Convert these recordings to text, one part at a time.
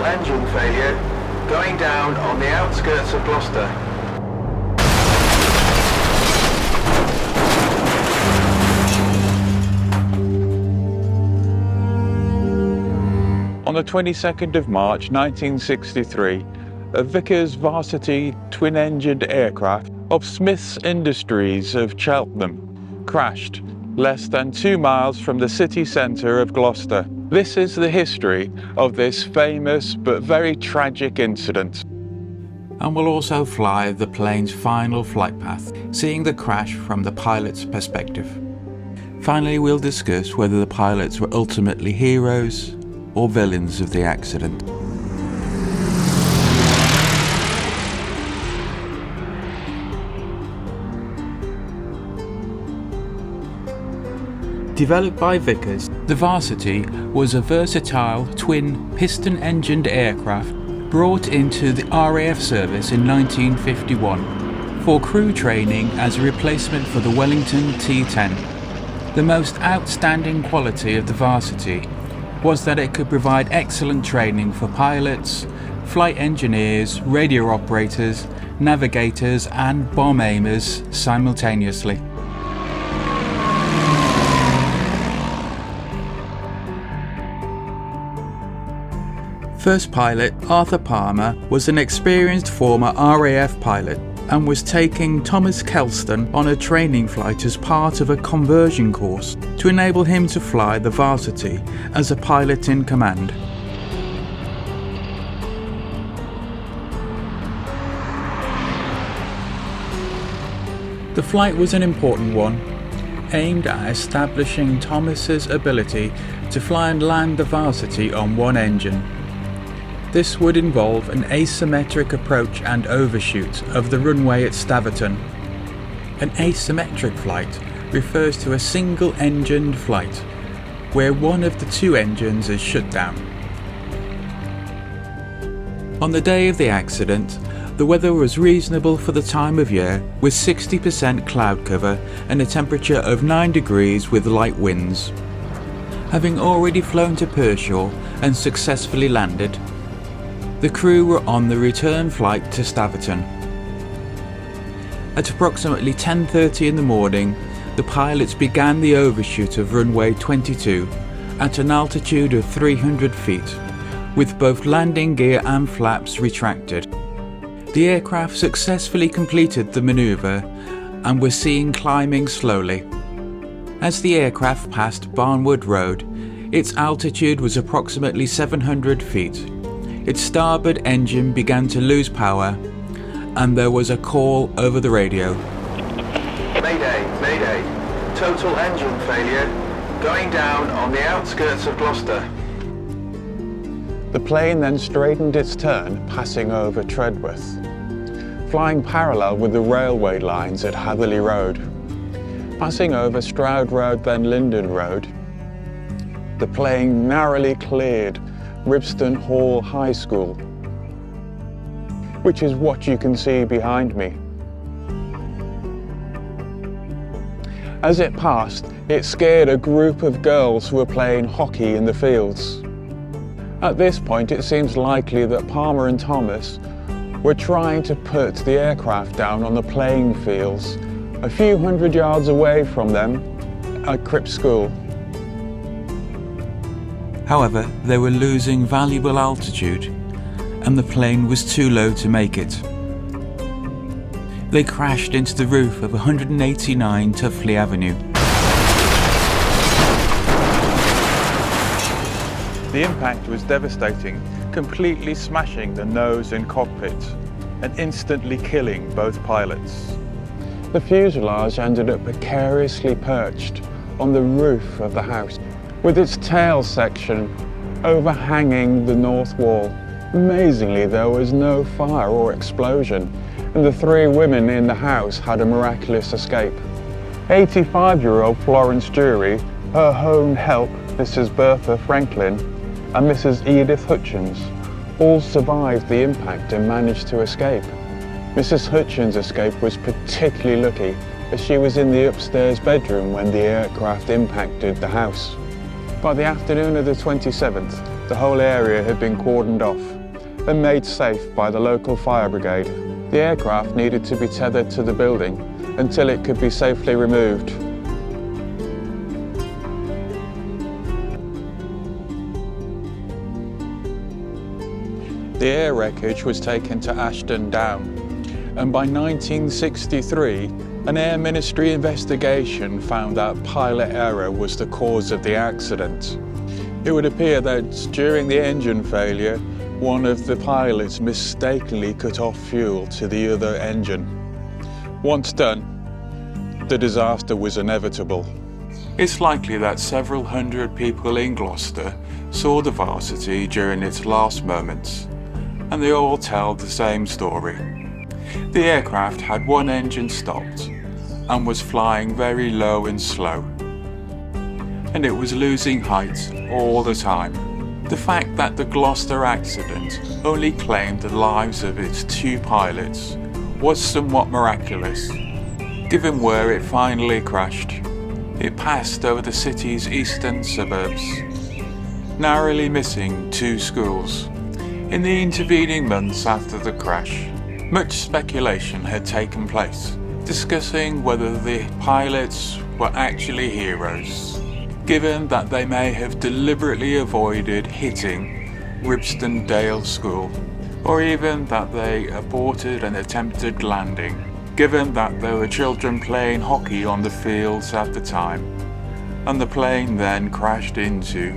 engine failure, going down on the outskirts of Gloucester. On the 22nd of March 1963, a Vickers Varsity twin-engined aircraft of Smith's Industries of Cheltenham crashed less than 2 miles from the city centre of Gloucester. This is the history of this famous but very tragic incident. And we'll also fly the plane's final flight path, seeing the crash from the pilot's perspective. Finally, we'll discuss whether the pilots were ultimately heroes or villains of the accident. Developed by Vickers, the Varsity was a versatile twin piston-engined aircraft brought into the RAF service in 1951 for crew training as a replacement for the Wellington T-10. The most outstanding quality of the Varsity was that it could provide excellent training for pilots, flight engineers, radio operators, navigators and bomb aimers simultaneously. First pilot Arthur Palmer was an experienced former RAF pilot and was taking Thomas Kelston on a training flight as part of a conversion course to enable him to fly the Varsity as a pilot in command. The flight was an important one, aimed at establishing Thomas's ability to fly and land the Varsity on one engine. This would involve an asymmetric approach and overshoot of the runway at Staverton. An asymmetric flight refers to a single-engined flight, where one of the two engines is shut down. On the day of the accident, the weather was reasonable for the time of year, with 60% cloud cover and a temperature of 9 degrees with light winds. Having already flown to Pershore and successfully landed, the crew were on the return flight to Staverton. At approximately 10:30 in the morning, the pilots began the overshoot of runway 22 at an altitude of 300 feet, with both landing gear and flaps retracted. The aircraft successfully completed the manoeuvre and was seen climbing slowly. As the aircraft passed Barnwood Road, its altitude was approximately 700 feet. Its starboard engine began to lose power, and there was a call over the radio. Mayday, mayday. Total engine failure. Going down on the outskirts of Gloucester. The plane then straightened its turn, passing over Treadworth, flying parallel with the railway lines at Hatherley Road. Passing over Stroud Road, then Linden Road, the plane narrowly cleared Ribston Hall High School, which is what you can see behind me. As it passed, it scared a group of girls who were playing hockey in the fields. At this point, it seems likely that Palmer and Thomas were trying to put the aircraft down on the playing fields a few hundred yards away from them at Cripps School. However, they were losing valuable altitude, and the plane was too low to make it. They crashed into the roof of 189 Tuffley Avenue. The impact was devastating, completely smashing the nose and cockpit, and instantly killing both pilots. The fuselage ended up precariously perched on the roof of the house, with its tail section overhanging the north wall. Amazingly, there was no fire or explosion, and the three women in the house had a miraculous escape. 85-year-old Florence Drury, her home help, Mrs. Bertha Franklin, and Mrs. Edith Hutchins all survived the impact and managed to escape. Mrs. Hutchins' escape was particularly lucky, as she was in the upstairs bedroom when the aircraft impacted the house. By the afternoon of the 27th, the whole area had been cordoned off and made safe by the local fire brigade. The aircraft needed to be tethered to the building until it could be safely removed. The air wreckage was taken to Ashton Down, and by 1963, an Air Ministry investigation found that pilot error was the cause of the accident. It would appear that during the engine failure, one of the pilots mistakenly cut off fuel to the other engine. Once done, the disaster was inevitable. It's likely that several hundred people in Gloucester saw the Varsity during its last moments, and they all tell the same story. The aircraft had one engine stopped and was flying very low and slow, and it was losing height all the time. The fact that the Gloucester accident only claimed the lives of its 2 pilots was somewhat miraculous, given where it finally crashed. It passed over the city's eastern suburbs, narrowly missing 2 schools. In the intervening months after the crash, much speculation had taken place, discussing whether the pilots were actually heroes, given that they may have deliberately avoided hitting Ribston Dale School, or even that they aborted an attempted landing, given that there were children playing hockey on the fields at the time, and the plane then crashed into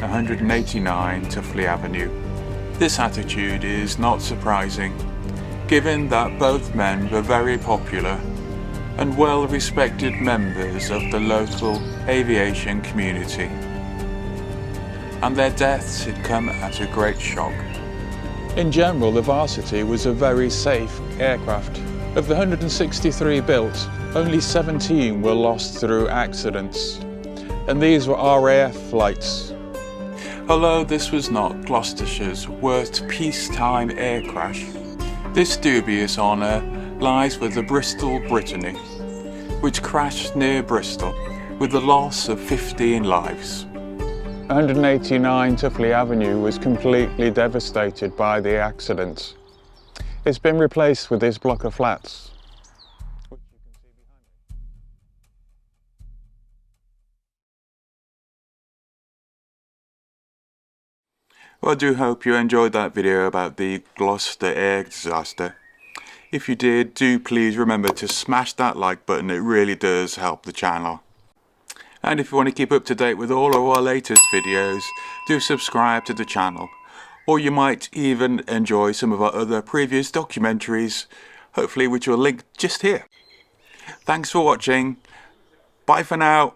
189 Tuffley Avenue. This attitude is not surprising, given that both men were very popular and well-respected members of the local aviation community, and their deaths had come at a great shock. In general, the Varsity was a very safe aircraft. Of the 163 built, only 17 were lost through accidents, and these were RAF flights. Although this was not Gloucestershire's worst peacetime air crash, this dubious honour lies with the Bristol Brittany, which crashed near Bristol with the loss of 15 lives. 189 Tuffley Avenue was completely devastated by the accident. It's been replaced with this block of flats. Well, I do hope you enjoyed that video about the Gloucester Air Disaster. If you did, do please remember to smash that like button, it really does help the channel. And if you want to keep up to date with all of our latest videos, do subscribe to the channel. Or you might even enjoy some of our other previous documentaries, hopefully which will link just here. Thanks for watching. Bye for now.